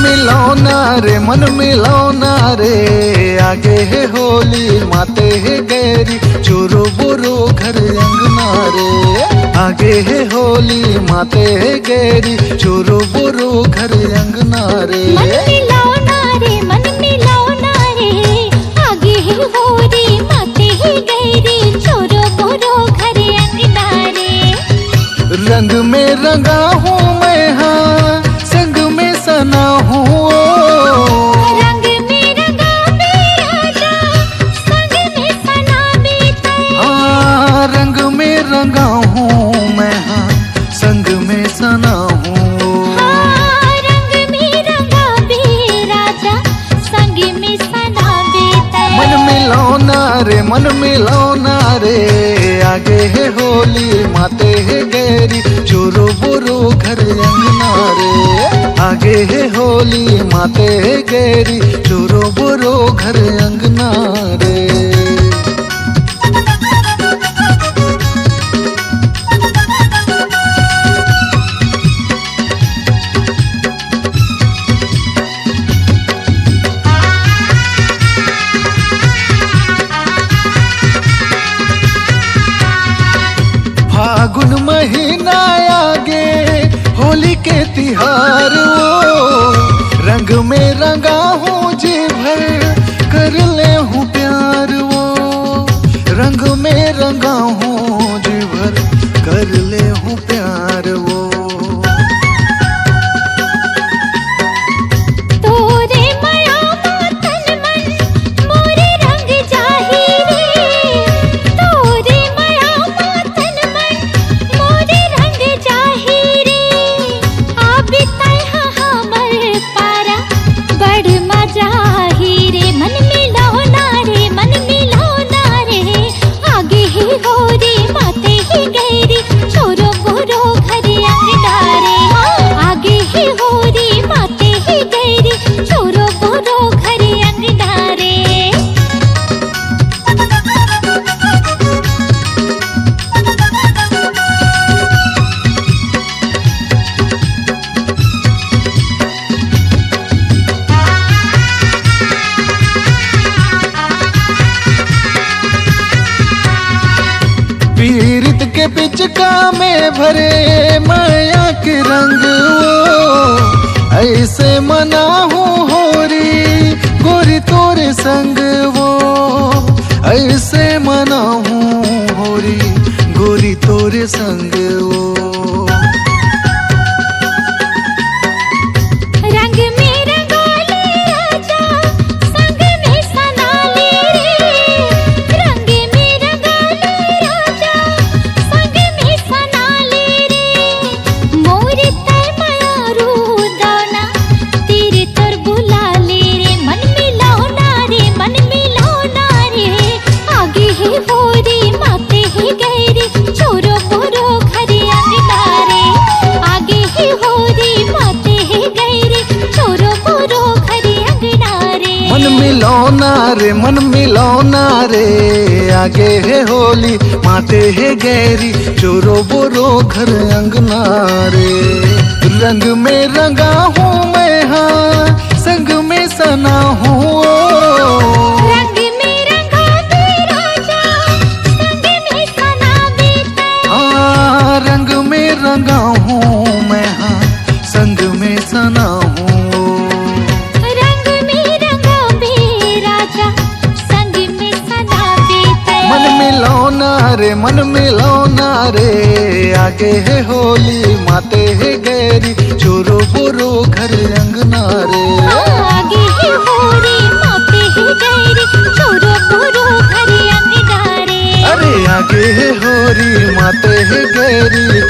मिलौना रे मन मिलौना रे, आगे है होली माते है गैरी, चोरो बोरो घर अंगना रे। आगे है होली माते है गैरी, चोरो बोरो घर अंगना रे। मन मिलौना रे मन मिलौना रे, आगे है होली माते है गैरी, चोरो बोरो घर अंगना रे। रंग में रंगा हूँ मैं हाँ, संग में सना हूँ। रंग में रंगा मेरा जा, संग में सना बीते। हाँ रंग में रंगा हूँ मैं हाँ, संग में सना हूँ। हाँ रंग में रंगा मेरा जा, संग में सना बीते। मन मिलौना रे मन मिलौना रे, आगे है होली माते है गैरी, चोरो बोरो घर अंगना रे। आगे है होली माते है गैरी, चोरो बोरो घर अंगना रे। फागुन महीना आगे होली के तिहार वो, रंग में रंगा हूँ जी भर कर ले हूँ प्यार वो। रंग में रंगा हूँ जी भर कर ले हूँ प्यार वो। तोरे माया तन मन मोरे रंग जाही रे, तोरे माया तन मन मोरे रंग जाही रे। आबि तैहा हमर पारा बड़ मजा ही रे। मन मिलौना रे मन मिलौना रे, आगे ही होरी माते ही गैरी, चोरो बोरो घर अंगना रे। आगे ही होरी माते ही गैरी, चोरो बोरो घर अंगना रे। पीरित के पिचका में भरे माया के रंग वो, ऐसे मना हूँ होरी गोरी तोरे संग वो। ऐसे मना हूँ होरी गोरी तोरे संग वो। रंग में रंगाले राजा, संग में सनाले रे। रंग में रंगाले राजा, संग में सनाले रे। मोरे तय मारू दाना, तेरे तर बुलाले रे। मन मिलौना रे मन मिलौना रे, आगे ही होरी माते ही गैरी, चोरो बोरो घर अंगना रे। आगे ही होरी माते ही गैरी, चोरो बोरो घर अंगना रे। मन मिलौना रे मन मिलौना रे, आगे है होली माते है गैरी, चोरो बोरो घर अंगना रे। रंग में रंगा हूँ मैं हाँ, संग में सना हूँ। रंग में रंगा मेरा जा, संग में सना बीते। हाँ रंग में रंगा हूँ मैं हाँ, संग में सना हूँ। रंग में रंगा मेरा जा, संग में सना बीते। मन मिलौना रे मन मिलौना रे, आगे है होली माते है गैरी, चोरो बोरो घर अंगना रे। आगे ही होरी माते ही गैरी, चोरो बोरो घर अंगना रे। अरे आगे है होरी माते है गैरी,